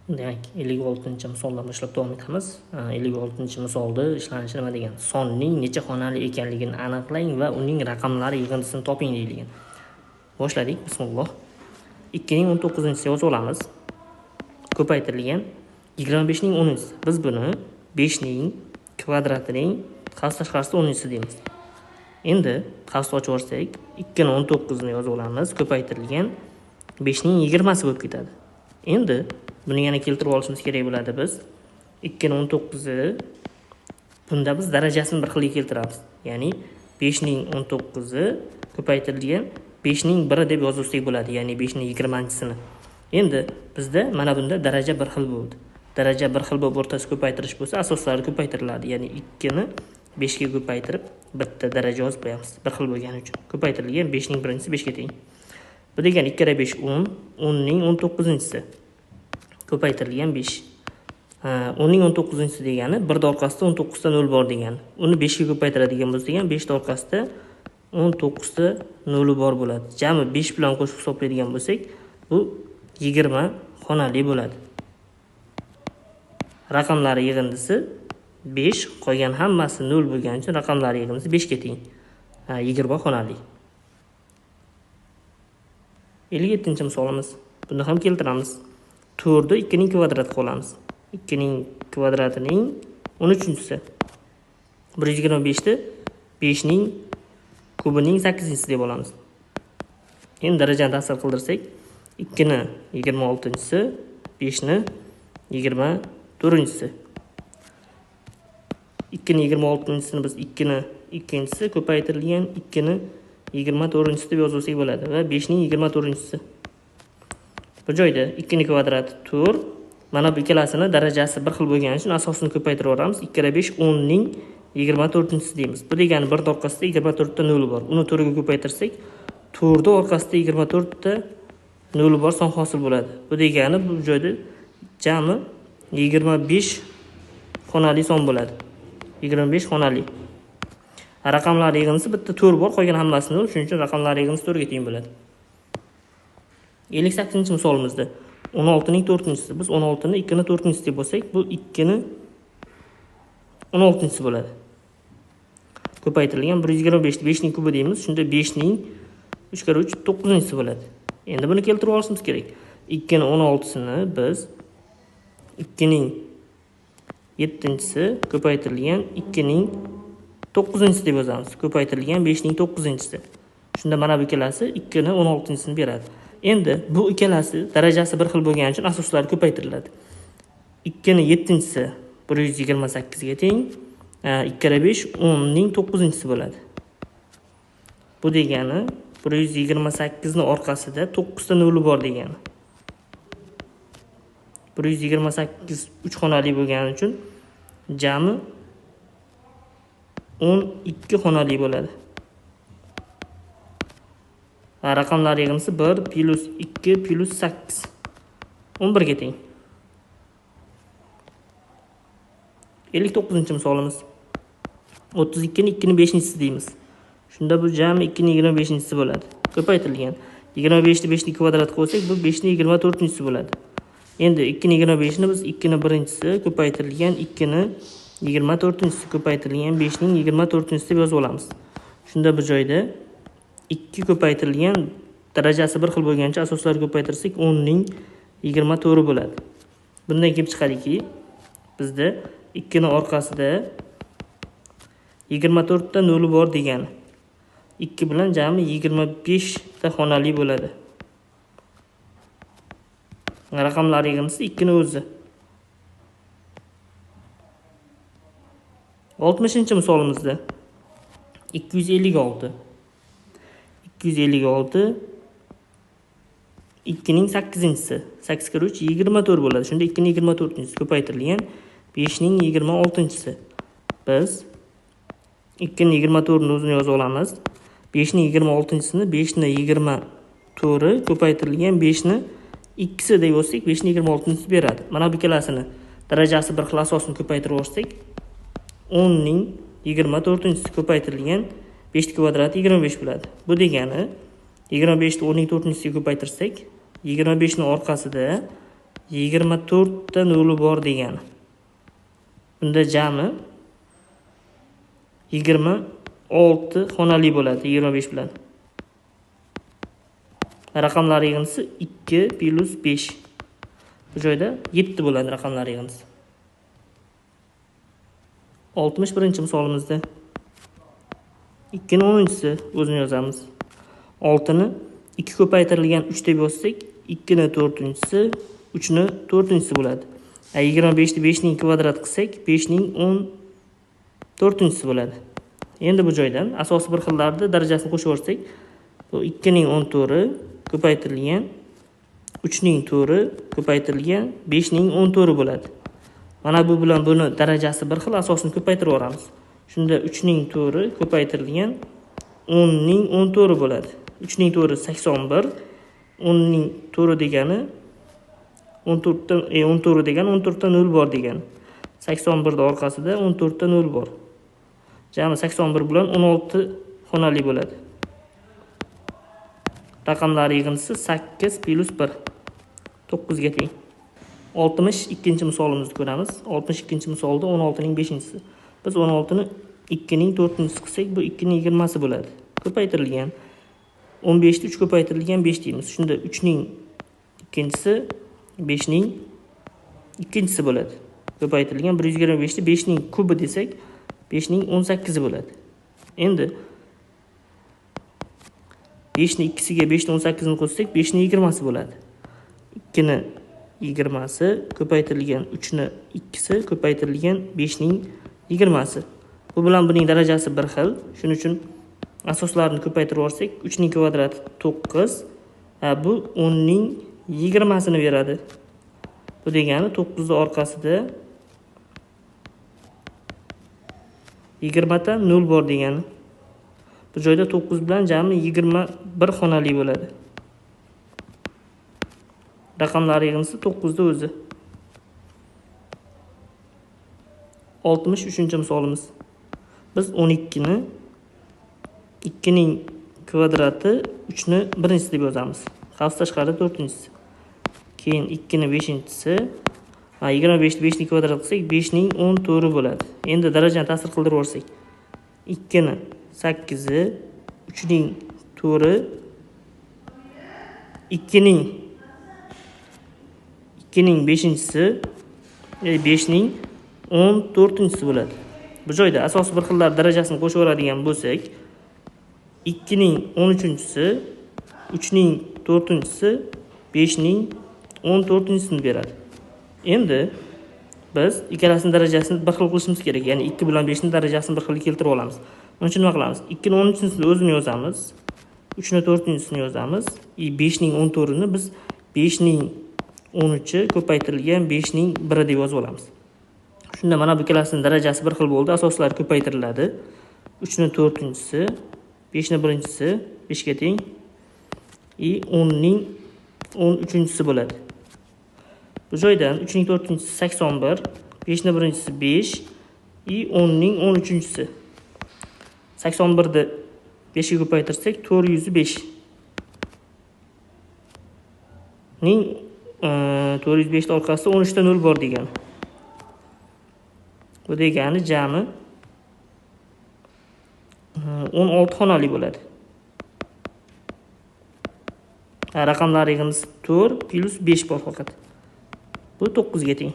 Demak, 56-misoldan boshlab davom etamiz. 56-misolda ishlanishi nima degan? Sonning necha xonali ekanligini aniqlang va uning raqamlari yig'indisini toping deyilgan. Boshladik. Bismillah. 2 ning 19-si yozib olamiz. Ko'paytirilgan 25 ning 10-si. Biz buni 5 ning kvadratining qavs tashqarisi 10-si deymiz. Endi qavs ochib olsak, 2 ning 19-ni yozib olamiz. Ko'paytirilgan 5 ning 20si bo'lib ketadi. Endi buni yana keltirib olishimiz kerak bo'ladi biz. 2 ning 19-i bunda biz darajasini bir xilga keltiramiz. Ya'ni 5 ning 19-i ko'paytirilgan 5 ning 1 deb yozsak bo'ladi, ya'ni 5 ning 20-sini. Endi bizda mana bunda daraja bir xil bo'ldi. Daraja bir xil bo'lib o'rtasi ko'paytirish bo'lsa, asoslari ko'paytiriladi. Ya'ni 2 ni 5 ga ko'paytirib bitta daraja yozib qo'yamiz. Bir xil bo'lgani uchun. Ko'paytirilgan 5 ning 1-si 5 ga teng. Bu degani 2 5 10, 10 ning 19-si. Ko'paytirilgan 5. 10 ning 19-si degani 1 da orqasida 19 ta 0 bor degani. Uni 5 ga ko'paytiradigan bo'lsak ham 5 da orqasida 19 ta 0 bor bo'ladi. Jami 5 bilan qo'shib hisoblaydigan bo'lsak, bu 20 xonali bo'ladi. Raqamlari yig'indisi 5, qolgan hammasi 0 bo'lgani uchun raqamlari yig'indisi 5 ga teng. 20 xonali. 57-misolimiz. Buni ham keltiramiz. 4 ni 2 ning kvadratiga olamiz. 2 ning kvadratining 13-si. 125 ni 5 ning kubining 8-si deb olamiz. Endi darajani tasavvur qildirsak, 2 ni 26-si, 5 ni 24-si. 2 ni 26-sini biz 2 ni 2-si ko'paytirilgan 2 ni 24-si deb yozsak bo'ladi va 5 ning 24-si. Bu joyda 2 ning kvadrati 4. Mana bu ikkalasini darajasi bir xil bo'lgani uchun asosini ko'paytirib olamiz. 2 ga 5 10 ning 24-si deymiz. Bu degani 1 da orqasida 24 ta 0 bor. Uni 4 ga ko'paytirsak, 4 da orqasida 24 ta 0 bor son hosil bo'ladi. Bu degani bu joyda jami 25 xonali son bo'ladi. 25 xonali. Raqamlar yig'indisi bitta 4 bor, qolgan hammasi 0. Shuning uchun raqamlar yig'indisi 4 ga teng bo'ladi. 58-misolimizda 16 ning 4-si. Biz 16 ni 2 ni 4-si deb bo'lsak, bu 2 ni 16-si bo'ladi. Ko'paytirilgan 125 5 ning kubi deymiz. Shunda 5 ning 3 × 3 9-si bo'ladi. Endi buni keltirib olishimiz kerak. 2 ning 16-sini biz 2 ning 7-si ko'paytirilgan 2 ning 9-si deb yozamiz. Ko'paytirilgan 5 ning 9-si. Shunda mana bu ikkalasi 2 ning 16-sini beradi. Endi bu ikkalasi darajasi bir xil bo'lgani uchun asoslari ko'paytiriladi. 2 ning 7-si 128 ga teng. 2 ga 5 10 ning 9-si bo'ladi. Bu degani 128 ni orqasida 9 ta 0 bor degani. 128 3 xonali bo'lgani uchun jami 12 xonali bo'ladi. Raqamlar yig'indisi 1 plus 2 plus 8. 11 ga teng. 59-misolimiz. 32 ni 2 ning 5-si deymiz. Shunda bu jami 2 ning 25-si bo'ladi. Ko'paytirilgan 25 ni 5 ning kvadratiga qo'ysak, bu 5 ning 24-si bo'ladi. Endi 2 ning 25 ni biz 2 ning 1-si ko'paytirilgan 2 ning 24-si ko'paytirilgan 5 ning 24-si deb yozib olamiz. Shunda bu joyda 2 ko'paytirilgan darajasi bir xil bo'lgancha asoslari ko'paytirsak 10 ning 24 bo'ladi. Bundan kelib chiqadiki, bizda 2 ning orqasida 24 ta 0 bor degani. 2 bilan jami 25 ta xonali bo'ladi. Raqamlar yig'indisi 2 ning o'zi. 60-misolimizda 256 2 ning 8-si. 8 × 3 24 bo'ladi. Shunda 2 ning 24-si ko'paytirilgan 5 ning 26-si. Biz 2 ning 24-ni o'zini yozib olamiz. 5 ning 26-sini 5 ning 24 ko'paytirilgan 5 ning 2si deb yozsak 5 ning 26-si beradi. Mana bu ikkalasini darajasi bir xil asosini ko'paytirib olsak 10 ning 24-si ko'paytirilgan 5 kvadrati 25 bo'ladi. Bu degani 25 ni 10 ning 4-siga ko'paytirsak 25 ni orqasida 24 ta noli bor degani. Bunda jami 26 xonali bo'ladi 25 bilan. Raqamlar yig'indisi 2 plus 5. Bu joyda 7 bo'ladi raqamlar yig'indisi. 61-misolimizda 2 ning 10-si o'zini yozamiz. 6 ni 2 ko'paytirilgan 3 deb yozsak, 2 ning 4-si, 3 ning 4-si bo'ladi. 25 ni 5 ning kvadrat qilsak, 5 ning 14-si bo'ladi. Endi bu joydan asosiy bir xillarni darajasini qo'shib yuborsak, bu 2 ning 14 ko'paytirilgan 3 ning 4 ko'paytirilgan 5 ning 14 bo'ladi. Mana bu bilan buni darajasi bir xil, asosini ko'paytirib yuboramiz. Shunda 3 ning 4 ko'paytirilgan 10 ning 14 bo'ladi. 3 ning 4 81, 10 ning 4 degani 14 degani 14 ta 0 bor degani. 81 da orqasida 14 ta 0 bor. Jami 81 bilan 16 xonali bo'ladi. Raqamlar yig'indisi 8 plus 1 9 ga teng. 62-misolimizni ko'ramiz. 62-misolda 16 ning 5-si. Biz 16 ni 2 ning 4-si qilsak, bu 2 ning 20si bo'ladi. Ko'paytirilgan 15 ni 3 ko'paytirilgan 5 deymiz. Shunda 3 ning 2-si 5 ning 2-si bo'ladi. Ko'paytirilgan 125 ni 5 ning kubi desak, 5 ning 18i bo'ladi. Endi 5 ni 2siga 5 ning 18 ni qo'shsak, 5 ning 20si bo'ladi. 2 ni 20si ko'paytirilgan 3 ni 2si ko'paytirilgan 5 ning 20si. Bu bilan buning darajasi bir xil. Shuning uchun asoslarini ko'paytirib olsak, 3 ning kvadrati 9, bu 10 ning 20sini beradi. Bu degani 9 da orqasida 20 ta 0 bor degani. Bu joyda 9 bilan jami 21 xonali bo'ladi. Raqamlar yig'indisi 9 da o'zi. 63-misolimiz. Biz 12 ni 2 ning kvadrati 3 ni 1-si deb yozamiz. Xavfsiz tashqarida 4-si. Keyin 2 ning 5-si, 25 ni 5 ning kvadrat qilsak, 5 ning 14 bo'ladi. Endi darajani ta'sir qildirib olsak, 2 ning 8i, 3 ning 4i, 2 ning 5-si, 5 ning 14-si bo'ladi. Bu joyda asosiy bir xillar darajasini qo'shib yuboradigan bo'lsak, 2 ning 13-si, 3 ning 4-si, 5 ning 14-sini beradi. Endi biz ikkalasining darajasini bir xil qilishimiz kerak. Ya'ni 2 bilan 5 ning darajasini bir xil keltirib olamiz. Buning uchun nima qilamiz? 2 ning 13-sini o'zini yozamiz. 3 ning 4-sini yozamiz. 5 ning 14-ni biz 5 ning 13 ko'paytirilgan 5 ning 1 deb yozib olamiz. Shunda mana bu ikkalasining darajasi bir xil bo'ldi. Asoslari ko'paytiriladi. 3 ning 4-si, 5 ning 1-si 5 ga teng. 10 ning 13-si bo'ladi. Bu joydan 3 ning 4-si 81, 5 ning 1-si 5, 10 ning 13-si. 81 ni 5 ga ko'paytirsak 405. Ning 405 orqasida 13 ta 0 bor degani. Bu degani jami 16 xonali bo'ladi. Raqamlar yig'indisi 4 plus 5 bor faqat. Bu 9 ga teng.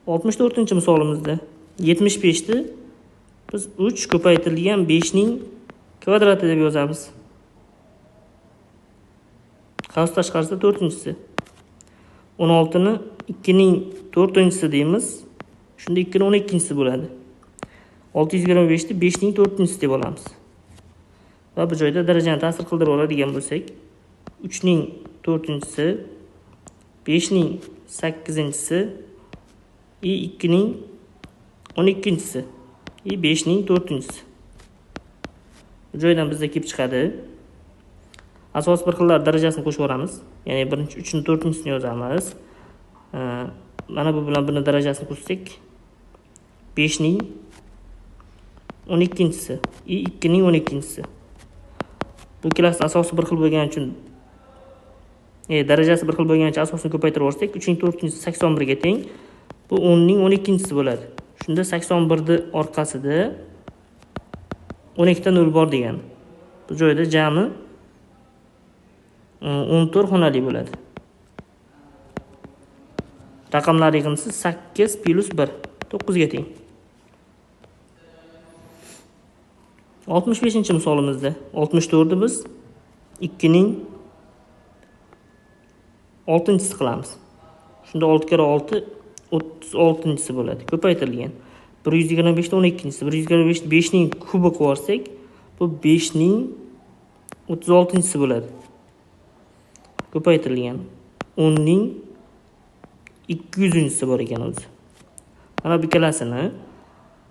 64-misolimizda 75 ni biz 3 ko'paytirilgan 5 ning kvadrati deb yozamiz. Xavfsiz tashqarisida 4-si. 16 ni 2 ning 4-si deymiz. Shunda 2 ning 12-si bo'ladi. 625 ni 5 ning 4-si deb olamiz. Va bu joyda darajani ta'sir qildirib oladigan bo'lsak, 3 ning 4-si, 5 ning 8-si, 2 ning 12-si, 5 ning 4-si. Bu joydan bizda kelib chiqadi. Asos bir xillar darajasini qo'shib yuboramiz. Ya'ni 1-chi, 3-ni, 4-sini yozamiz. Mana bu bilan buni darajasini qo'shsak, 5 ning 12-si, 2 ning 12-si. Bu ikkalasi asosi bir xil bo'lgani uchun darajasi bir xil bo'lgancha asosini ko'paytirib yuborsak, 3 ning 4-si 81 ga teng. Bu 10 ning 12-si bo'ladi. Shunda 81 ni orqasida 12 ta 0 bor degani. Bu joyda jami 14 xonali bo'ladi. Raqamlar yig'indisi 8 plus 1 9 ga teng. 65-misolimizda 64 ni biz 2 ning 6-si qilamiz. Shunda 6 kere 6 36-si bo'ladi. Ko'paytirilgan. 125 ni 12-si, 125 ni 5 ning kubi qo'yarsak, bu 5 ning 36-si bo'ladi. Ko'paytirilgan. 10 ning 200-si bor ekan o'zi. Mana bu ikkalasini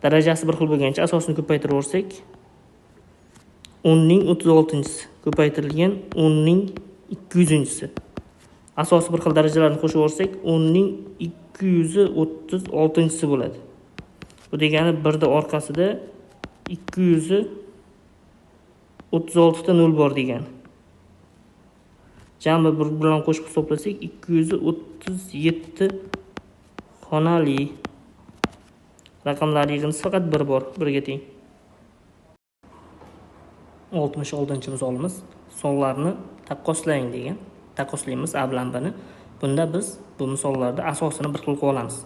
darajasi bir xil bo'lgancha asosini ko'paytirib yuborsak, 10 ning 36-si ko'paytirilgan 10 ning 200-si. Asosi bir xil darajalarni qo'shib yuborsak, 10 ning 236-si bo'ladi. Bu degani 1 da orqasida 236 ta 0 bor degani. Jami bir bilan qo'shib hisoblasak 237 xonali. Raqamlar yig'indisi faqat 1 bor, 1 ga teng. 66-misolimiz sonlarni taqqoslang degan. Taqqoslaymiz A bilan B ni. Bunda biz bu misollarda asosini bir xil qilib olamiz.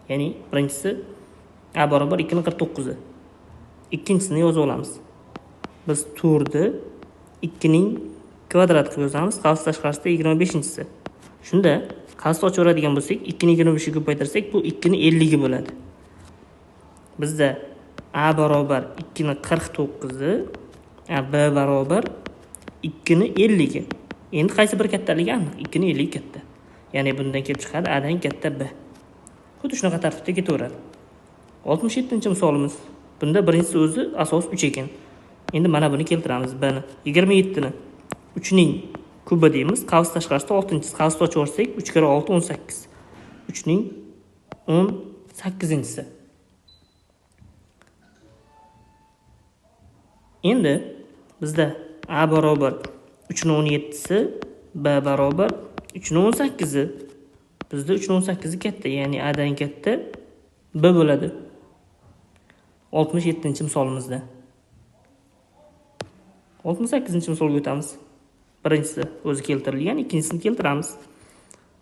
Ya'ni birinchisi A barobar 2 ning 49i. Ikkinchisini yozib olamiz. Biz 4 ni 2 ning kvadrat qilib yozamiz. Qavs tashqarisida 25-si. Shunda qavsni ochaveradigan bo'lsak, 2 ning 25 ga ko'paytirsak, bu 2 ning 50 ga bo'ladi. Bizda A barobar 2 ning 49i, B barobar 2 ning 50 ga. Endi qaysi bir kattaligi aniq? 2 ning 50 katta. Ya'ni bundan kelib chiqadi A dan katta B. Xuddi shunaqa tartibda ketaveradi. 67-misolimiz. Bunda birinchisi o'zi asos 3 ekan. Endi mana buni keltiramiz B ni. 27 ni 3 ning kubi deymiz. Qavs tashqarisida 6-si. Qavsni ochib yuborsak 3 kere 6 18. 3 ning 18-si. Endi bizda A barobar 3 ning 17-si, B barobar 3 ning 18-i. Bizda 3 ning 18-i katta, ya'ni A dan katta B bo'ladi. 67-misolimizda. 68-misolga o'tamiz. Birinchisi o'zi keltirilgan, ikkinchisini keltiramiz.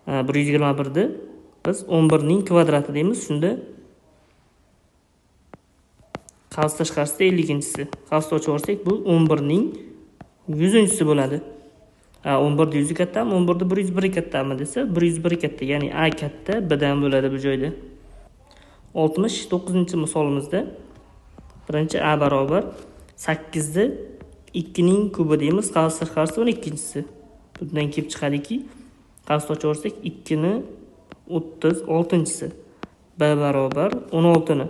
121 ni biz 11 ning kvadrati deymiz. Shunda qavs tashqarisida 50-si. Qavsni ochib yuborsak, bu 11 ning 100-si bo'ladi. 11 da 100 kattami, 11 da 101 kattami desa, 101 katta, ya'ni A katta B dan bo'ladi bu joyda. 69-misolimizda birinchi A barobar 8 ni 2 ning kubi deymiz. Qavs tashqarisida 12-si. Bundan kelib chiqadiki, qavsni ochib yuborsak 2 ning 36-si. B barobar 16 ni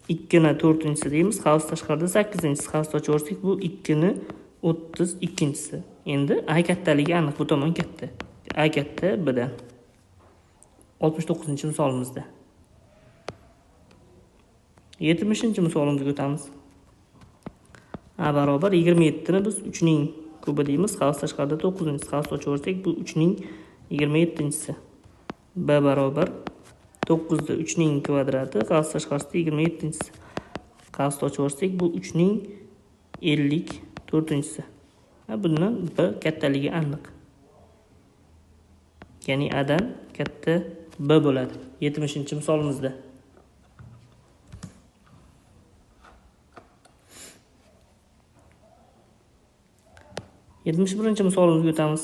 2 ning 4-si deymiz. Qavs tashqarida 8-si. Qavsni ochib yuborsak, bu 2 ning 32-si. Endi A kattaligi aniq, bu tomon katta. A katta B dan. 69-misolimizda. 70-misolimizga o'tamiz. A barobar 27 ni biz 3 ning kubi deymiz. Qavs tashqarida 9-si. Qavsni ochib yuborsak, bu 3 ning 27-si. B barobar 9 da 3 ning kvadrati, qavs tashqarisida 27-si. Qavsni ochib yuborsak, bu 3 ning 54-si. Bundan B kattaligi aniq. Ya'ni A dan katta B bo'ladi. 70-misolimizda. 71-misolimizga o'tamiz.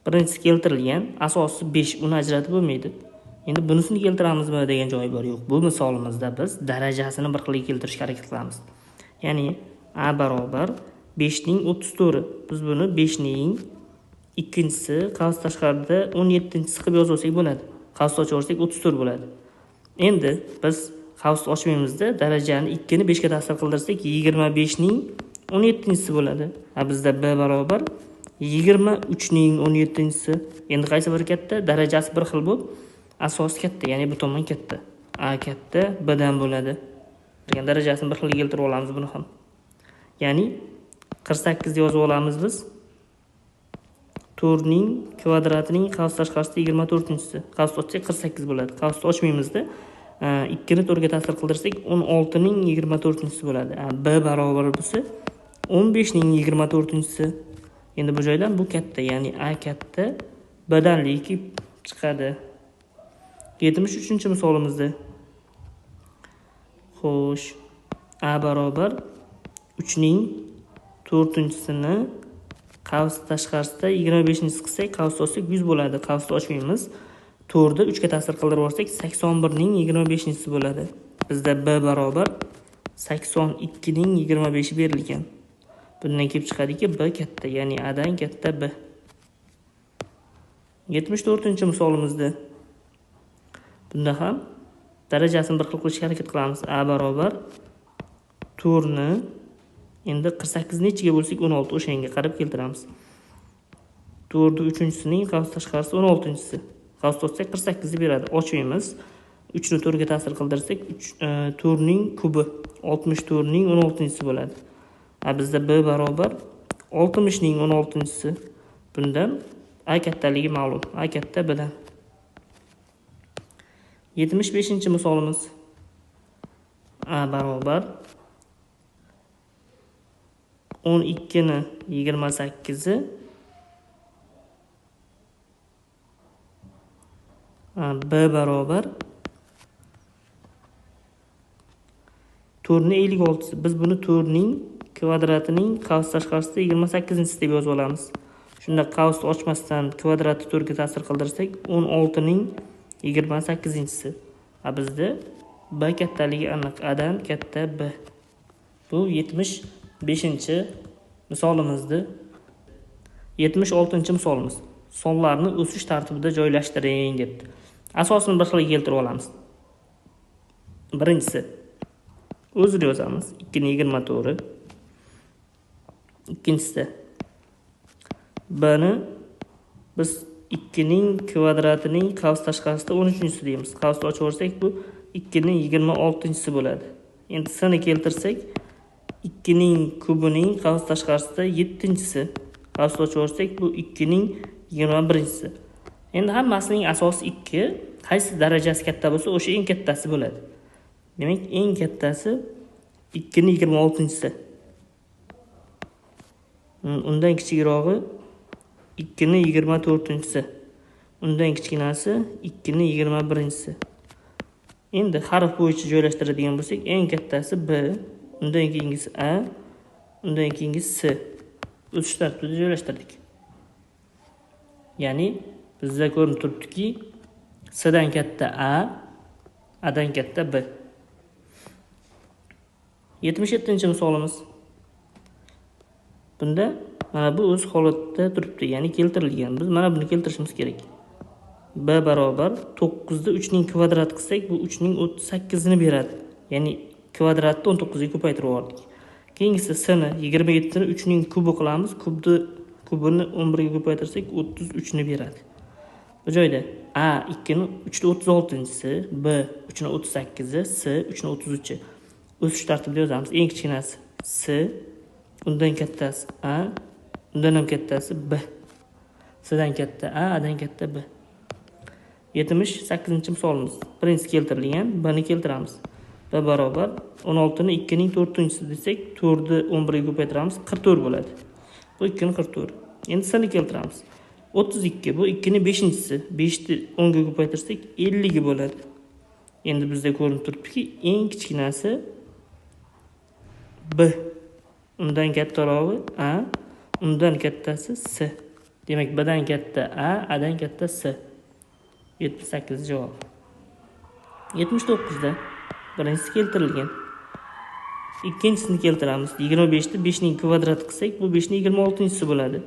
Birinchisi keltirilgan, asosi 5, uni ajratib bo'lmaydi. Endi bunisini keltiramizmi degan joyi bor. Yo'q, bu misolimizda biz darajasini bir xilga keltirishga harakat qilamiz. Ya'ni A barobar 5 ning 34. Biz buni 5 ning ikkinchisi qavs tashqarida 17-si qilib yozsak bo'ladi. Qavsni ochib olsak 34 bo'ladi. Endi biz qavsni ochmaymizda darajani 2 ni 5 ga ta'sir qildirsak 25 ning 17-si bo'ladi. Bizda B barobar 23 ning 17-si. Endi qaysi biri katta? Darajasi bir xil bo'lib, asosi katta, ya'ni bu tomon katta. A katta B dan bo'ladi. Degan darajasini bir xilga keltirib olamiz buni ham. Ya'ni 48 deb yozib olamiz biz. to'rtning kvadratining qavs tashqarisida 24-si. Qavs ochsak 48 bo'ladi. Qavsni ochmaymizda. 2 ni 4 ga ta'sir qildirsak 16 ning 24-si bo'ladi. B barobar bo'lsa 15 ning 24-si. Endi bu joydan bu katta, ya'ni A katta, B'dan kelib chiqadi. 73-misolimizda. Xo'sh, A barobar 3 ning 4-sini qavs tashqarisida 25-ni qilsak, qavs ochsak 100 bo'ladi. Qavsni ochmaymiz. 4 ni 3 ga ta'sir qildirib olsak 81 ning 25-si bo'ladi. Bizda B barobar 82 ning 25i berilgan. Bundan kelib chiqadiki, B katta, ya'ni A dan katta B. 74-misolimizda. Bunda ham darajasini bir xil qilishga harakat qilamiz. A barobar 4 ni endi 48 nechiga bo'lsak 16, o'shanga qarab keltiramiz. 4 ni 3-sining qavs tashqarisi 16-si. Qavs ochsak 48 ni beradi. Ochmaymiz. 3 ni 4 ga ta'sir qildirsak 4 ning kubi 64 ning 16-si bo'ladi. Bizda B barobar 60 ning 16-si. Bundan A kattaligi ma'lum. A katta B'dan. 75-misolimiz. A barobar 12 ni 28i B barobar 4 ni 56si. Biz buni 4 ning kvadratining qavs tashqarisida 28-si deb yozib olamiz. Shunda qavsni ochmasdan kvadratni 4 ga ta'sir qildirsak 16 ning 28-si. Bizda B kattaligi aniq, A dan katta B. Bu 75-misolimizdi. 76-misolimiz. Sonlarni o'sish tartibida joylashtiring debdi. Asosini bir xil keltirib olamiz. Birinchisi o'zini yozamiz. 2 ning 24. Ikkinchisi B ni biz 2 ning kvadratining qavs tashqarisida 13-si deymiz. Qavsni ochib olsak bu 2 ning 26-si bo'ladi. Endi S ni keltirsak 2 ning kubining qavs tashqarisida 7-si. Qavsni ochib olsak bu 2 ning 21-si. Endi hammasining asosi 2. Qaysi darajasi katta bo'lsa, o'sha eng kattasi bo'ladi. Demak, eng kattasi 2 ning 26-si. Undan kichikrog'i 2 ning 24-si. Undan kichkinasi 2 ning 21-si. Endi harf bo'yicha joylashtiradigan bo'lsak, eng kattasi B, undan keyingisi A, undan keyingisi S. O'sish tartibida joylashtirdik. Ya'ni bizda ko'rinib turibdiki, S dan katta A, A dan katta B. 77-misolimiz. Bunda mana bu o'z holatda turibdi, ya'ni keltirilgan. Biz mana buni keltirishimiz kerak. B barobar 9 ni 3 ning kvadrat qilsak, bu 3 ning 38 ni beradi. Ya'ni kvadratni 19 ga ko'paytirib yubordik. Keyingisi S ni 27 ni 3 ning kubi qilamiz. Kubini 11 ga ko'paytirsak 33 ni beradi. Bu joyda A 2 ni 3 ni 36-si, B 3 ni 38-i, S 3 ni 33-i. O'sish tartibida yozamiz. Eng kichkinasi S, undan kattasi A, undan ham kattasi B. S dan katta A, A dan katta B. 78-misolimiz. Birinchisi keltirilgan, B ni keltiramiz. B barobar 16 ni 2 ning 4-si desak, 4 ni 11 ga ko'paytiramiz, 44 bo'ladi. Bu 2 ni 44. Endi S ni keltiramiz. 32, bu 2 ni 5-si. 5 ni 10 ga ko'paytirsak 50 bo'ladi. Endi bizda ko'rinib turibdiki, eng kichkinasi B. Undan kattarog'i A, undan kattasi S. Demak, B dan katta A, A dan katta S. 78 javob. 79 da birinchisi keltirilgan. Ikkinchisini keltiramiz. 25 ni 5 ning kvadrat qilsak, bu 5 ning 26-si bo'ladi.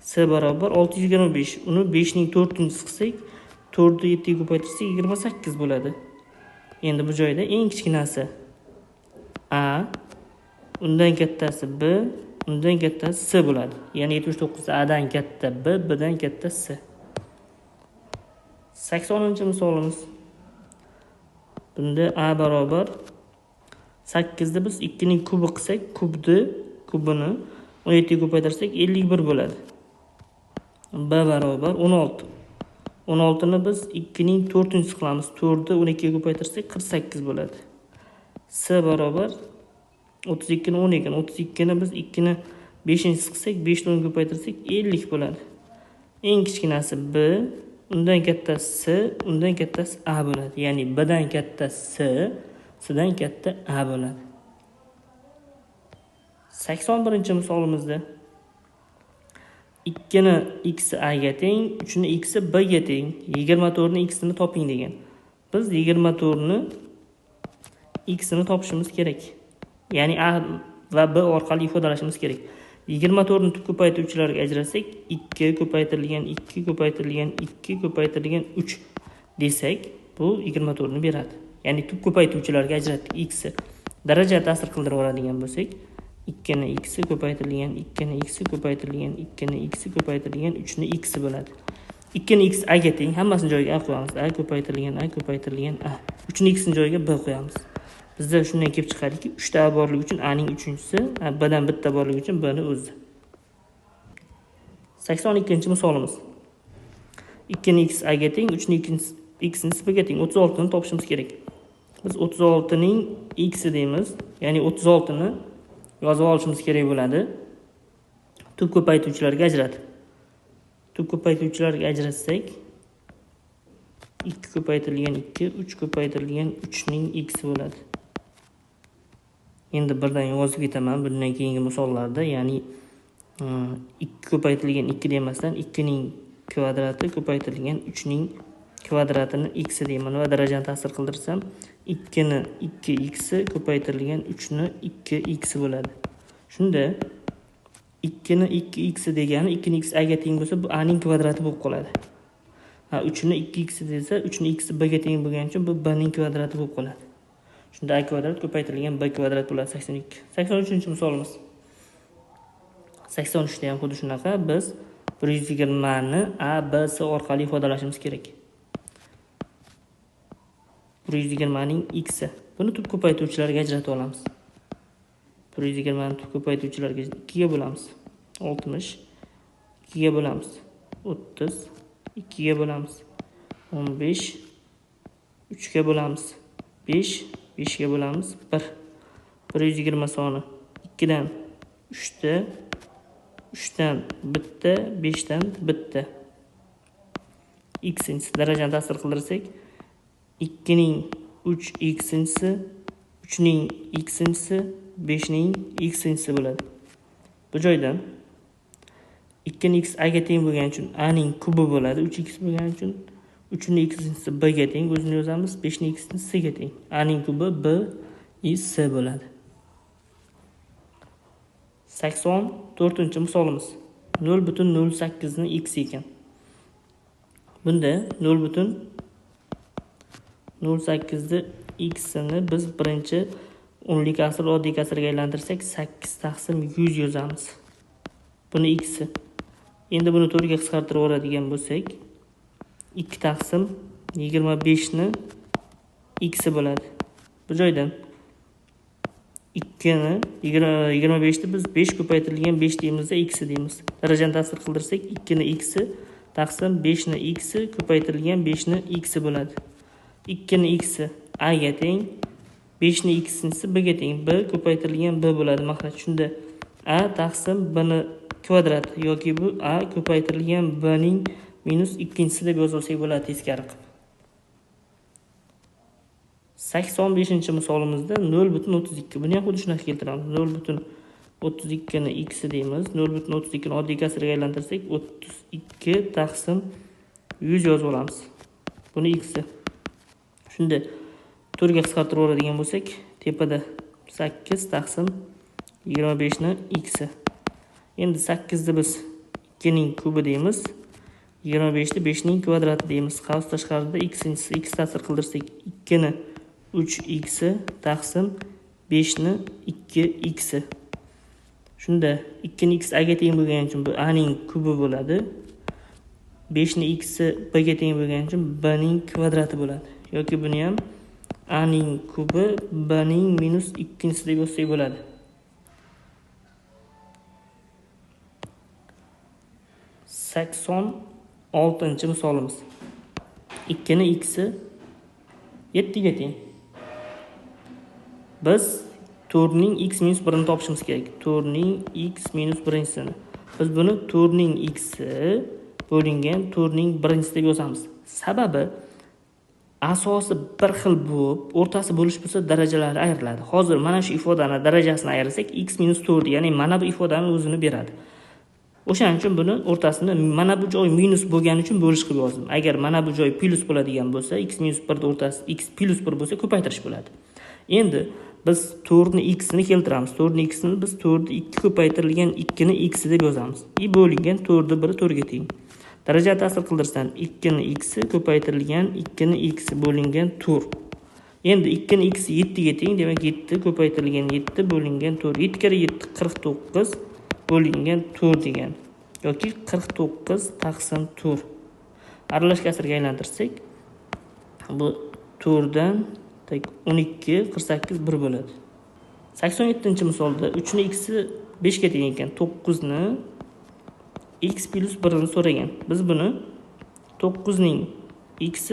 S barobar 625. Uni 5 ning 4-si qilsak, 4 ni 7 ga ko'paytirsak 28 bo'ladi. Endi bu joyda eng kichkinasi A, undan kattasi B, undan kattasi S bo'ladi. Ya'ni 79 A dan katta B, B dan katta S. 80-misolimiz. Bunda A barobar 8 ni biz 2 ning kubi qilsak, kubini 17 ga ko'paytirsak 51 bo'ladi. b barobar 16. 16 ni biz 2 ning 4-inchisi qilamiz. 4 ni 12 ga ko'paytirsak 48 bo'ladi. S barobar 32 ni 10 ekan. 32 ni biz 2 ni 5-inchisi qilsak, 5 ni 10 ga ko'paytirsak 50 bo'ladi. Eng kichkinasi b, undan kattasi s, undan kattasi a bo'ladi. Ya'ni b dan katta s, s dan katta a bo'ladi. 81-misolimizda 2 ni x a ga teng, 3 ni x b ga teng, 24 ni x ni toping degan. Biz 24 ni x ni topishimiz kerak. Ya'ni a va b orqali ifodalashimiz kerak. 24 ni tub ko'paytiruvchilarga ajratsak, 2 ko'paytirilgan 2 ko'paytirilgan 2 ko'paytirilgan 3 desak, bu 24 ni beradi. Ya'ni tub ko'paytiruvchilarga ajratdik x. Daraja ta'sir qildiradigan bo'lsak, 2 ni x ko'paytirilgan 2 ni x ko'paytirilgan 2 ni x ko'paytirilgan 3 ni x bo'ladi. 2 ni x a ga teng, hammasini joyiga a qo'yamiz. A ko'paytirilgan a. 3 ni x ni joyiga b qo'yamiz. Bizda shundan kelib chiqadiki, 3 ta a borligi uchun a ning 3-inchisi, b dan bitta borligi uchun b ni o'zi. 82-misolimiz. 2 ni x a ga teng, 3 ni x ni b ga teng, 36 ni topishimiz kerak. Biz 36 ning x deymiz, ya'ni 36 ni yozib olishimiz kerak bo'ladi. Tub ko'paytiruvchilarga ajratib. Tub ko'paytiruvchilarga ajratsak, 2 ko'paytirilgan 2, 3 ko'paytirilgan 3 ning x bo'ladi. Endi birdan yozib ketaman bundan keyingi misollarda, ya'ni 2 ko'paytirilgan 2 demasdan 2 ning kvadrati ko'paytirilgan 3 ning kvadratini x deyman va darajani ta'sir qildirsam, 2 ni 2x ko'paytirilgan 3 ni 2x bo'ladi. Shunda 2 ni 2x degani 2 ni x a ga teng bo'lsa, bu a ning kvadrati bo'lib qoladi. 3 ni 2x desa, 3 ni x b ga teng bo'lgani uchun bu b ning kvadrati bo'lib qoladi. Shunda a kvadrat ko'paytirilgan b kvadrat bo'ladi 82. 83-misolimiz. 83 da ham xuddi shunaqa, biz 120 ni a, b, s orqali ifodalashimiz kerak. 120 ning x. Buni tub ko'paytiruvchilarga ajratib olamiz. 120 ni tub ko'paytiruvchilarga 2 ga bo'lamiz. 60, 2 ga bo'lamiz. 30, 2 ga bo'lamiz. 15, 3 ga bo'lamiz. 5, 5 ga bo'lamiz. 1. 120 soni 2 dan 3 ta, 3 dan bitta, 5 dan bitta. X-inchisi darajani ta'sir qildirsak, 2 ning 3x-inchisi, 3 ning x-inchisi, 5 ning x-inchisi bo'ladi. Bu joydan 2 ning x a ga teng bo'lgani uchun a ning kubi bo'ladi. 3x bo'lgani uchun 3 ning x-inchisi b ga teng, o'zini yozamiz. 5 ning x-inchisi c ga teng. A ning kubi b is c bo'ladi. 84-misolimiz. 0.08 ni x ekan. Bunda 0.08 ni x ni biz birinchi o'nli kasr oddiy kasrga aylantirsak 8 taqsim 100 yozamiz. Buni x. Endi buni 4 ga qisqartirib oladigan bo'lsak, 2 taqsim 25 ni x bo'ladi. Bu joydan 2 ni 25 ni biz 5 ko'paytirilgan 5 deymizda x deymiz. Darajani ta'sir qildirsak, 2 ni x taqsim 5 ni x ko'paytirilgan 5 ni x bo'ladi. 2 ni x a ga teng, 5 ni x-inchisi b ga teng. B ko'paytirilgan b bo'ladi maxraj. Shunda a taqsim b ni kvadrat yoki bu a ko'paytirilgan b ning minus 2-inchisi deb yozib olsak bo'ladi teskari qilib. 85-misolimizda 0.32. Buni ham xuddi shunaqa keltiramiz. 0.32 ni x deymiz. 0.32 ni oddiy kasrga aylantirsak, 32 taqsim 100 yozib olamiz. Buni x. Shunda 4 ga qisqartirib oladigan bo'lsak, tepada 8 taqsim 25 ni x. Endi 8 ni biz 2 ning kubi deymiz. 25 ni 5 ning kvadrati deymiz. Qavs tashqarida x-inchisi x ta'sir qildirsak, 2 ni 3x taqsim 5 ni 2x. Shunda 2 ni x a ga teng bo'lgani uchun bu a ning kubi bo'ladi. 5 ni x b ga teng bo'lgani uchun b ning kvadrati bo'ladi. Yoki buni ham a ning kubi b ning minus 2-inchisi deb yozsak bo'ladi. misolimiz. 2 ni x'i 7 ga teng. Biz 4 ning x minus 1 ni topishimiz kerak. 4 ning x minus 1-sini. Biz buni 4 ning x'i bo'lingan 4 ning 1-si deb yozamiz. Sababi asosi bir xil bo'lib, o'rtasi bo'lish bo'lsa darajalari ayriladi. Hozir mana shu ifodani darajasini ayirsak x minus 4, ya'ni mana bu ifodani o'zini beradi. O'shaning uchun buni o'rtasini mana bu joy minus bo'lgani uchun bo'lish qilib yozdim. Agar mana bu joy plus bo'ladigan bo'lsa, x minus 1 da o'rtasi x plus 1 bo'lsa ko'paytirish bo'ladi. Endi biz 4 ni x ni keltiramiz. 4 ni x ni biz 4 ni 2 ko'paytirilgan 2 ni x deb yozamiz. Bo'lingan 4 ni 1 4 ga teng. Daraja ta'sir qildirsan 2 ni x ko'paytirilgan 2 ni x bo'lingan 4. Endi 2 ni x 7 ga teng, demak 7 ko'paytirilgan 7 bo'lingan 4. 7 kere 7 49 bo'lingan 4 degan. Yoki 49 taqsim 4. Aralash kasrga aylantirsak, bu 4 dan 12 48 1 bo'ladi. 87-misolda 3 ni x 5 ga teng ekan, 9 ni x plus 1 ni so'ragan. Biz buni 9 ning x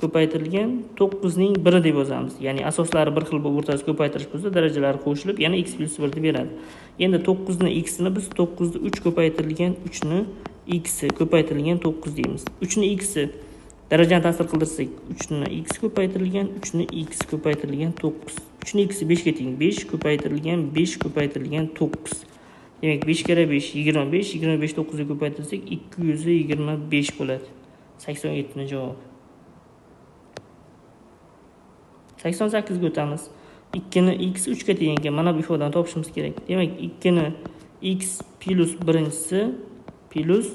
ko'paytirilgan 9 ning 1 deb yozamiz. Ya'ni asoslari bir xil bo'lib o'rtasi ko'paytirish bo'lsa, darajalari qo'shilib yana x plus 1 deb beradi. Endi 9 ni x ni biz 9 ni 3 ko'paytirilgan 3 ni x ko'paytirilgan 9 deymiz. 3 ni x darajani ta'sir qildirsak, 3 ni x ko'paytirilgan 3 ni x ko'paytirilgan 9. 3 ni x 5 ga teng, 5 ko'paytirilgan 5 ko'paytirilgan 9. Demak 5 kere 5 25, 25 9 ga ko'paytirsak 225 bo'ladi. 87 ni javobi. 88 ga o'tamiz. 2 ni x 3 ga teng ekan, mana bu ifodani topishimiz kerak. Demak 2 ni x plus 1-si plus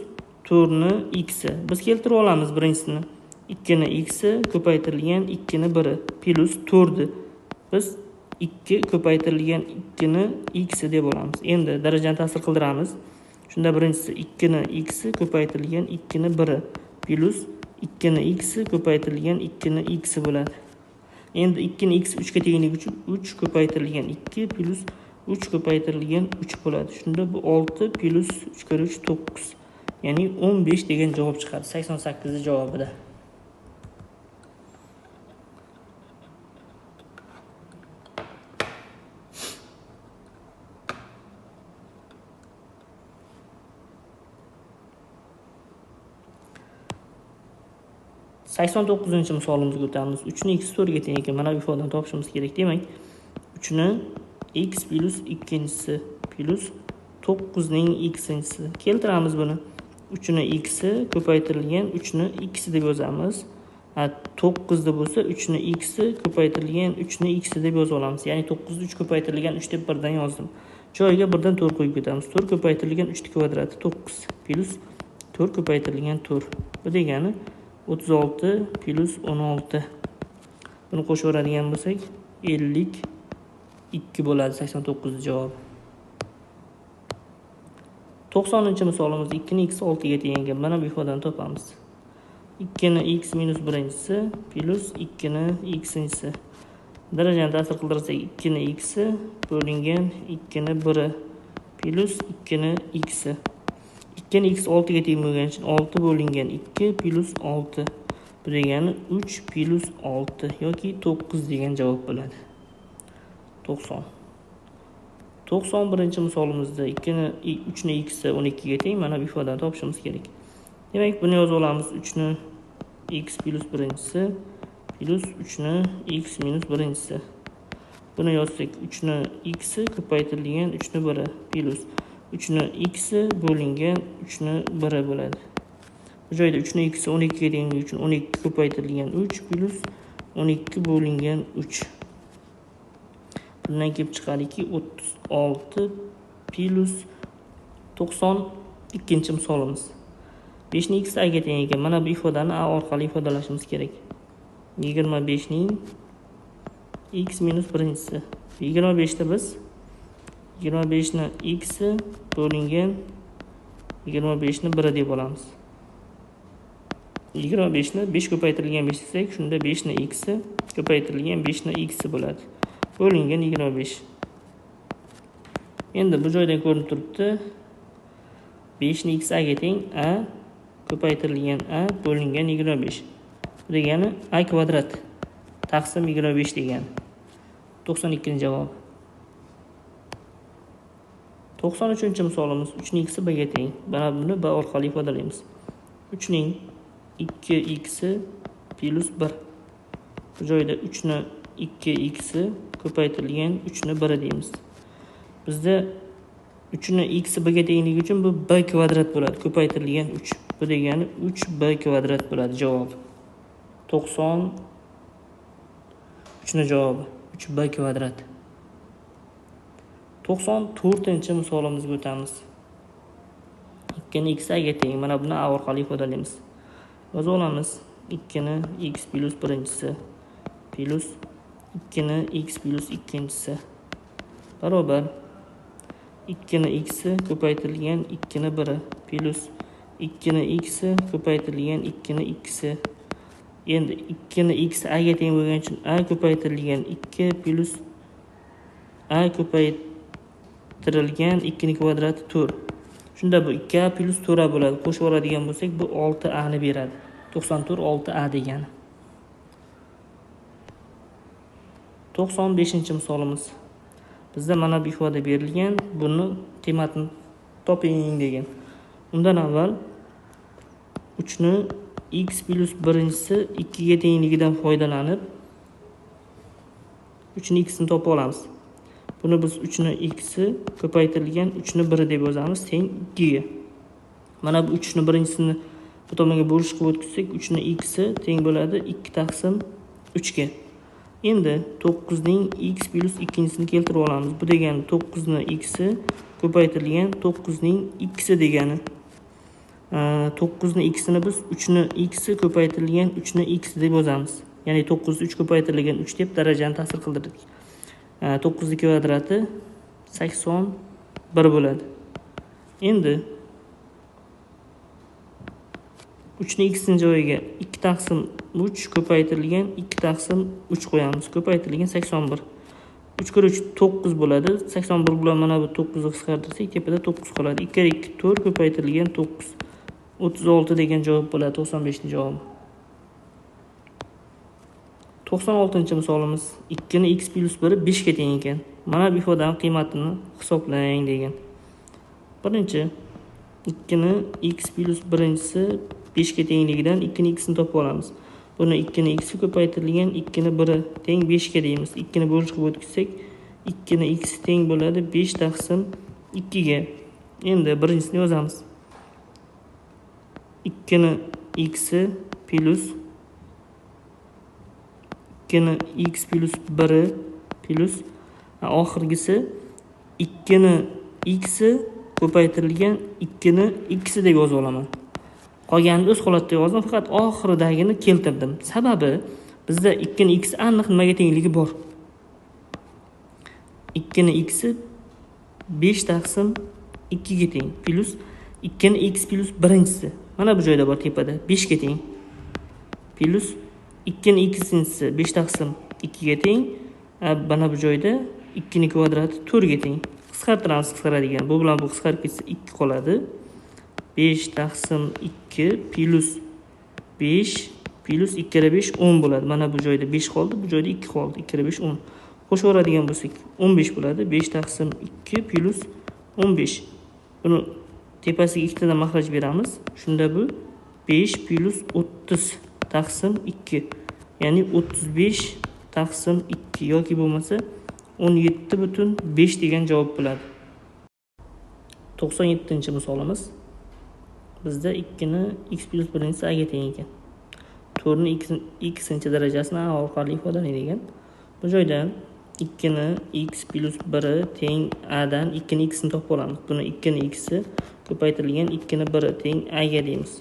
4 ni x. Biz keltirib olamiz birinchisini. 2 ni x ko'paytirilgan 2 ni 1 plus 4. Biz 2 ko'paytirilgan 2 ni x deb olamiz. Endi darajani ta'sir qildiramiz. Shunda birinchisi 2 ni x ko'paytirilgan 2 ni 1 plus 2 ni x ko'paytirilgan 2 ni x bo'ladi. Endi 2 ni x 3 ga tengligi uchun 3 ko'paytirilgan 2 plus 3 ko'paytirilgan 3 bo'ladi. Shunda bu 6 plus 3 kere 3 9. Ya'ni 15 degan javob chiqadi 88 javobida. Sakson to'qqizinchi misolimizga o'tamiz. 3 ni x 4 ga teng ekan, mana bu ifodani topishimiz kerak. Demak, 3 ni x plus 2-si plus 9 ning x-si. Keltiramiz buni. 3 ni x ko'paytirilgan 3 ni x deb yozamiz. 9 da bo'lsa 3 ni x ko'paytirilgan 3 ni x deb yozib olamiz. Ya'ni 9 ni 3 ko'paytirilgan 3 deb birdan yozdim. Joyiga birdan 4 qo'yib ketamiz. 4 ko'paytirilgan 3 kvadrati 9 plus 4 ko'paytirilgan 4. Bu degani 36 plus 16. Buni qo'shaveradigan bo'lsak 52 bo'ladi 89 javob. 90-misolimiz 2 ni x 6 ga teng ekan, mana bu ifodani topamiz. 2 ni x minus 1-si plus 2 ni x-si. Darajani ta'sir qildirsak 2 ni x bo'lingan 2 ni 1 plus 2 ni x. 2 ni x 6 ga teng bo'lgani uchun 6 bo'lingan 2 plus 6. Bu degani 3 plus 6 yoki 9 degan javob bo'ladi. 90. 91-misolimizda 3 ni x 12 ga teng, mana bu ifodani topishimiz kerak. Demak, buni yozib olamiz. 3 ni x plus 1-si plus 3 ni x minus 1-si. Buni yozsak 3 ni x ko'paytirilgan 3 ni 1 plus 3 ni x bo'lingan 3 ni 1 bo'ladi. Bu joyda 3 ni x 12 ga tengligi uchun 12 ko'paytirilgan 3 plus 12 bo'lingan 3. Bundan kelib chiqadiki 36 plus 92-misolimiz. 5 ni x a ga teng ekan, mana bu ifodani a orqali ifodalashimiz kerak. 25 ning x minus 1-si. 25 da biz 25 ni x bo'lingan 25 ni 1 deb olamiz. 25 ni 5 ko'paytirilgan 5 desak, shunda 5 ni x ko'paytirilgan 5 ni x bo'ladi. Bo'lingan 25. Endi bu joydan ko'rinib turibdi. 5 ni x a ga teng a ko'paytirilgan a bo'lingan 25. Bu degani a kvadrat taqsim 25 degani. 92-javob. 93-misolimiz 3 ning x b ga teng. Mana buni b orqali ifodalaymiz. 3 ning 2x plus 1. Bu joyda 3 ni 2x ko'paytirilgan 3 ni 1 deymiz. Bizda 3 ni x b ga tengligi uchun bu b kvadrat bo'ladi. Ko'paytirilgan 3. Bu degani 3b kvadrat bo'ladi javob. 93 ni javobi 3b kvadrat. 94-misolimizga o'tamiz. 2 ni x a ga teng. Mana buni a orqali ifodalaymiz. Yozib olamiz. 2 ni x plus birinchisi plus 2 ni x plus ikkinchisi barobar 2 ni x ko'paytirilgan 2 ni 1 plus 2 ni x ko'paytirilgan 2 ni x'i. Endi 2 ni x a ga teng bo'lgani uchun a ko'paytirilgan 2 plus a ko'paytirilgan 2 ni kvadrati 4. Shunda bu 2a plus 4a bo'ladi. Qo'shib oladigan bo'lsak bu 6a ni beradi. 94 6a degani. 95-misolimiz. Bizda mana bu ifoda berilgan, buni qiymatini toping degan. Undan avval 3 ni x plus birinchisi 2 ga tengligidan foydalanib 3 ni x ni topib olamiz. Buni biz 3 ni x ko'paytirilgan 3 ni 1 deb yozamiz teng 2 ga. Mana bu 3 ni birinchisini bu tomonga bo'lish qilib o'tkazsak 3 ni x teng bo'ladi 2 taqsim 3 ga. Endi 9 ning x plus ikkinchisini keltirib olamiz. Bu degani 9 ni x ko'paytirilgan 9 ning x degani. 9 ni x ni biz 3 ni x ko'paytirilgan 3 ni x deb yozamiz. Ya'ni 9 3 ko'paytirilgan 3 deb darajani ta'sir qildirdik. 9 ni kvadrati 81 bo'ladi. Endi 3 ni x ni joyiga 2 taqsim 3 ko'paytirilgan 2 taqsim 3 qo'yamiz. Ko'paytirilgan 81. 3 kira 3 9 bo'ladi. 81 bilan mana bu 9 ni qisqartirsak tepada 9 qoladi. 2 kira 2 4 ko'paytirilgan 9. 36 degan javob bo'ladi 95-javobi. 96-misolimiz 2 ni x plus 1 5 ga teng ekan. Mana bu ifodaning qiymatini hisoblang degan. Birinchi 2 ni x plus birinchisi 5 ga tengligidan 2 ni x ni topib olamiz. Buni 2 ni x ko'paytirilgan 2 ni 1 teng 5 ga deymiz. 2 ni bo'lish qilib o'tkazsak 2 ni x teng bo'ladi 5 taqsim 2 ga. Endi birinchisini yozamiz. 2 ni x plus 2 ni x plus 1 plus oxirgisi 2 ni x ko'paytirilgan 2 ni x deb yozib olaman. Qolganini o'z holatida yozdim, faqat oxiridagini keltirdim. Sababi bizda 2 ni x aniq nimaga tengligi bor. 2 ni x 5 taqsim 2 ga teng plus 2 ni x plus birinchisi. Mana bu joyda bor tepada 5 ga teng. Plus 2 ni x'inchisi 5 taqsim 2 ga teng. Mana bu joyda 2 ni kvadrati 4 ga teng. Qisqartiramiz qisqaradigan. Bu bilan bu qisqarib ketsa 2 qoladi. 5 taqsim 2 plus 5 plus 2 kira 5 10 bo'ladi. Mana bu joyda 5 qoldi, bu joyda 2 qoldi. 2 kira 5 10. Qo'shib oladigan bo'lsak 15 bo'ladi. 5 taqsim 2 plus 15. Buni tepasiga ikkitadan maxraj beramiz. Shunda bu 5 plus 30 taqsim 2. Ya'ni 35 taqsim 2 yoki bo'lmasa 17,5 degan javob bo'ladi. 97-misolimiz. Bizda 2 ni x plus birinchisi a ga teng ekan. 4 ni x-inchi darajasini a orqali ifodalaydigan. Bu joyda 2 ni x plus 1 teng a dan 2 ni x ni topib olamiz. Buni 2 ni x ko'paytirilgan 2 ni 1 teng a ga deymiz.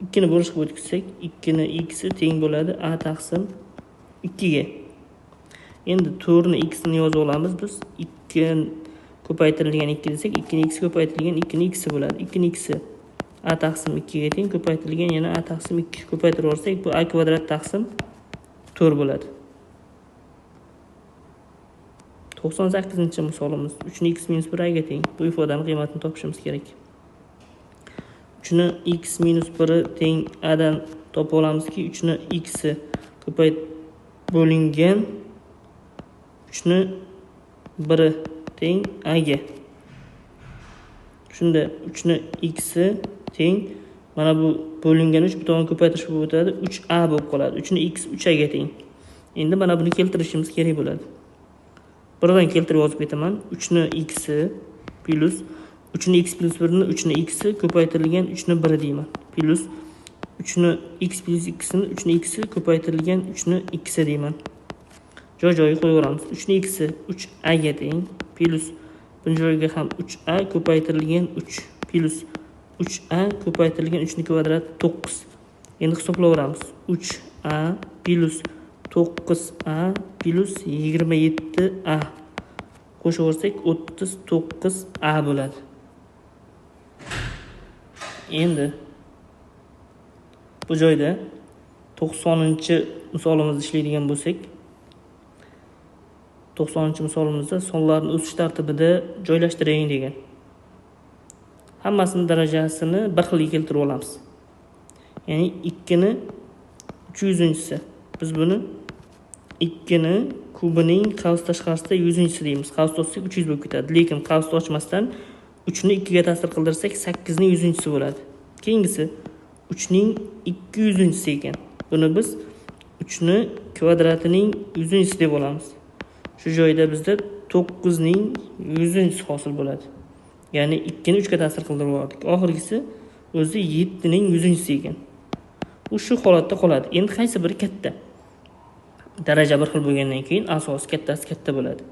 2 ni bo'lish qilib o'tkazsak 2 ni x teng bo'ladi a taqsim 2 ga. Endi 4 ni x ni yozib olamiz biz. 2 ko'paytirilgan 2 desak 2 ni x ko'paytirilgan 2 ni x bo'ladi. 2 ni x a taqsim 2 ga teng ko'paytirilgan yana a taqsim 2 ko'paytirib olsak bu a kvadrat taqsim 4 bo'ladi. 98-misolimiz 3 ni x minus 1 a ga teng. Bu ifodaning qiymatini topishimiz kerak. 3 ni x minus 1 teng a dan topa olamizki, 3 ni x ko'payib bo'lingan 3 ni 1 teng a ga. Shunda 3 ni x teng mana bu bo'lingan 3 bu tomon ko'paytirish bo'lib o'tadi, 3a bo'lib qoladi. 3 ni x 3a ga teng. Endi mana buni keltirishimiz kerak bo'ladi. Birdan keltirib yozib ketaman. 3 ni x plus 3 ni x plus 1 ni 3 ni x ko'paytirilgan 3 ni 1 deyman. Plus 3 ni x plus x ni 3 ni x ko'paytirilgan 3 ni x deyman. Joy-joyiga qo'yaveramiz. 3 ni x 3a ga teng plus bu joyga ham 3a ko'paytirilgan 3 plus 3a ko'paytirilgan 3 ni kvadrati 9. Endi hisoblayveramiz. 3a plus 9a plus 27a qo'shaversak 39a bo'ladi. Endi bu joyda 90-misolimizni ishlaydigan bo'lsak, 90-misolimizda sonlarni o'sish tartibida joylashtiring degan. Hammasini darajasini bir xilga keltirib olamiz. Ya'ni 2 ni 300-si. Biz buni 2 ni kubining qavs tashqarisida 100-si deymiz. Qavs ochsak 300 bo'lib ketadi. Lekin qavs ochmasdan 3 ni 2 ga ta'sir qildirsak 8 ning 100-si bo'ladi. Keyingisi 3 ning 200-si ekan. Buni biz 3 ni kvadratining 100-si deb olamiz. Shu joyda bizda 9 ning 100-si hosil bo'ladi. Ya'ni 2 ni 3 ga ta'sir qildirib oldik. Oxirgisi o'zi 7 ning 100-si ekan. U shu holatda qoladi. Endi qaysi biri katta? Daraja bir xil bo'lgandan keyin asos kattasi katta bo'ladi.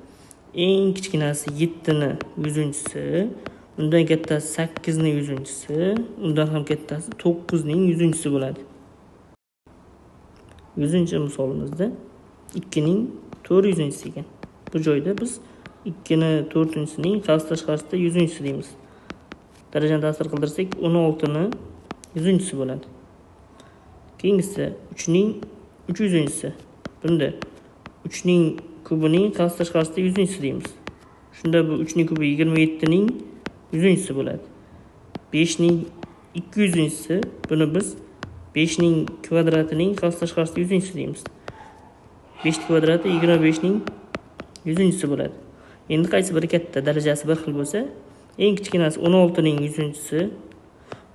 Eng kichkinasi 7 ni 100-si, undan kattasi 8 ning 100-si, undan ham kattasi 9 ning 100-si bo'ladi. 100-misolimizda 2 ning 400-si ekan. Bu joyda biz 2 ni 4-sining qavs tashqarisida 100-si deymiz. Darajani ta'sir qildirsak 16 ni 100-si bo'ladi. Keyingisi 3 ning 300-si. Bunda 3 ning kubining qavs tashqarisida 100-si deymiz. Shunda bu 3 ning kubi 27 ning 100-si bo'ladi. 5 ning 200-si, buni biz 5 ning kvadratining qavs tashqarisida 100-si deymiz. 5 kvadrati 25 ning 100-si bo'ladi. Endi qaysi biri katta? Darajasi bir xil bo'lsa, eng kichkinasi 16 ning 100-si,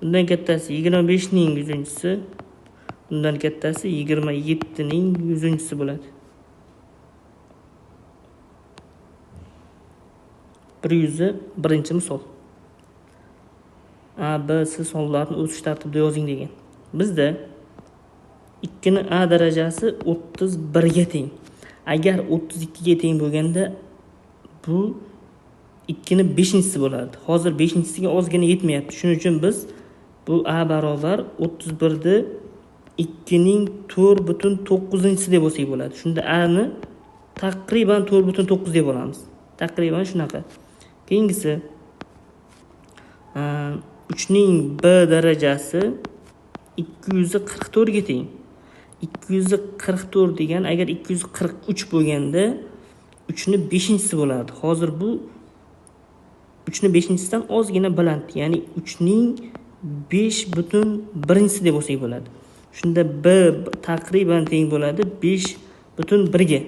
undan kattasi 25 ning 100-si, undan kattasi 27 ning 100-si bo'ladi. 101-misol. A, B, C sonlarni o'sish tartibida yozing degan. Bizda 2 ni A darajasi 31 ga teng. Agar 32 ga teng bo'lganda bu 2 ni 5-si bo'lardi. Hozir 5-siga ozgina yetmayapti. Shuning uchun biz bu A barobar 31 ni 2 ning 4,9-si deb olsak bo'ladi. Shunda A ni taqriban 4,9 deb olamiz. Taqriban shunaqa. Keyingisi 3 ning B darajasi 244 ga teng. 244 degan agar 243 bo'lganda 3 ni 5-si bo'lardi. Hozir bu 3 ni 5-sidan ozgina baland, ya'ni 3 ning 5,1-si deb olsak bo'ladi. Shunda B taqriban teng bo'ladi 5,1 ga.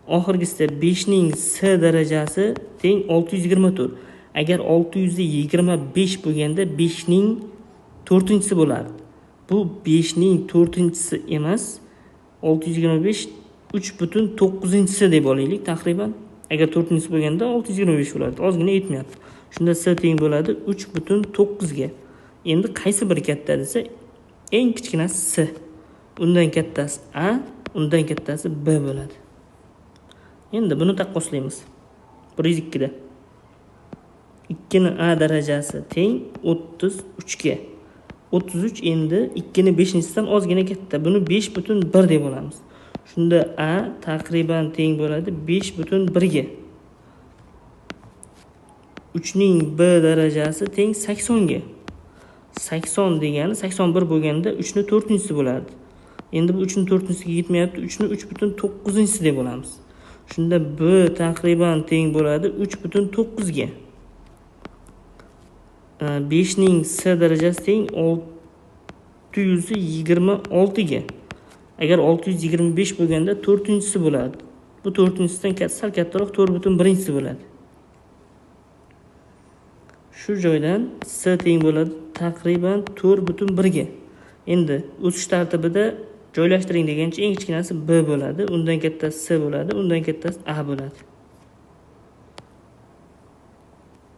Oxirgisida 5 ning C darajasi teng 624. Agar 625 bo'lganda 5 ning 4-si bo'lardi. Bu 5 ning 4-si emas, 625 3,9-si deb olaylik taqriban. Agar 4-si bo'lganda 625 bo'lardi. Ozgina yetmayapti. Shunda C teng bo'ladi 3,9 ga. Endi qaysi biri katta desa, eng kichkinasi C, undan kattasi A, undan kattasi B bo'ladi. Endi buni taqqoslaymiz. 102 da 2 ni A darajasi teng 33 ga. 33 endi 2 ni 5-sidan ozgina katta. Buni 5,1 deb olamiz. Shunda A taqriban teng bo'ladi 5,1 ga. 3 ning B darajasi teng 80 ga. 80 degani 81 bo'lganda 3 ni 4-si bo'lardi. Endi bu 3 ni 4-siga yetmayapti. 3 ni 3,9-si deb olamiz. Shunda B taqriban teng bo'ladi 3,9 ga. 5 ning s darajasi teng 626 ga. Agar 625 bo'lganda 4-si bo'ladi. Bu 4-sidan sal kattaroq 4.1 bo'ladi. Shu joydan s teng bo'ladi taqriban 4.1 ga. Endi o'sish tartibida joylashtiring degancha eng kichkinasi b bo'ladi, undan kattasi s bo'ladi, undan kattasi a bo'ladi.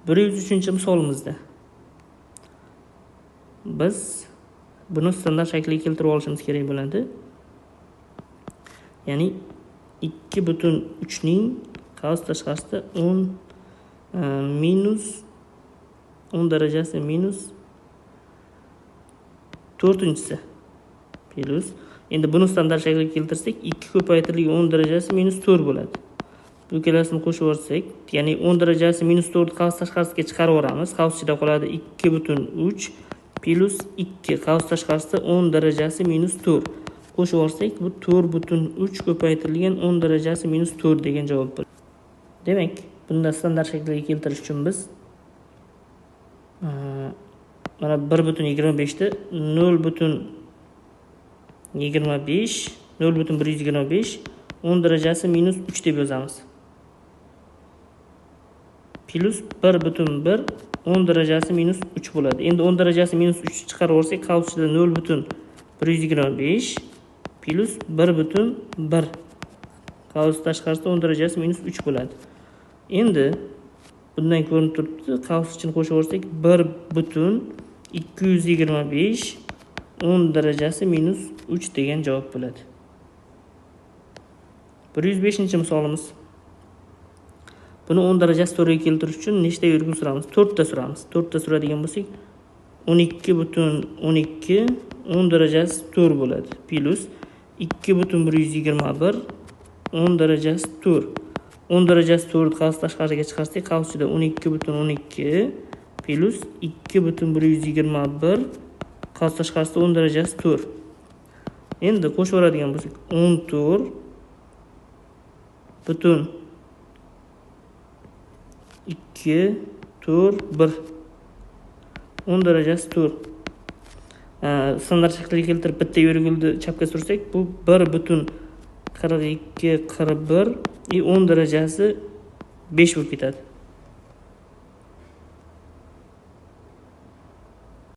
103-misolimizda biz buni standart shakliga keltirib olishimiz kerak bo'ladi. Ya'ni 2.3 ning qasos tashqarisida 10 darajasi minus 4-si plus. Endi buni standart shaklga keltirsak 2 ko'paytirilgan 10 darajasi minus 4 bo'ladi. Bu ikkalasini qo'shib yuborsak, ya'ni 10 darajasi minus 4 qasos tashqarisiga chiqarib yuboramiz. Qasos ichida qoladi 2.3 plus 2 qasos tashqarisida 10 darajasi minus 4. Qo'shib yuborsak, bu 4.3 ko'paytirilgan 10 darajasi minus 4 degan javob bo'ladi. Demak, bunda standart shaklga keltirish uchun biz mana 1.25 da 0.125 10 darajasi minus 3 deb yozamiz. Plus 1.1 10 darajasi minus 3 bo'ladi. Endi 10 darajasi minus 3 chiqarib olsak, qaosida 0.125 plus 1.1 qaos tashqarisida 10 darajasi minus 3 bo'ladi. Endi bundan ko'rinib turibdi, qaos ichini qo'shib olsak 1.225 10 darajasi minus 3 degan javob bo'ladi. 105-misolimiz. Buni 10 darajasi to'g'riga keltirish uchun nechta virgul suramiz? 4 ta suramiz. 4 ta suradigan bo'lsak 12.12 10 darajasi 4 bo'ladi. Plus 2.121 10 darajasi 4. 10 darajasi 4 qasos tashqariga chiqarsak, qasos ichida 12.12 plus 2.121 qasos tashqarisida 10 darajasi 4. Endi qo'shib yuboradigan bo'lsak 14 butun 2 4 1 10 darajasi 4. Standart shaklga keltirib bitta virgulni chapga sursak, bu 1.42 41 10 darajasi 5 bo'lib ketadi.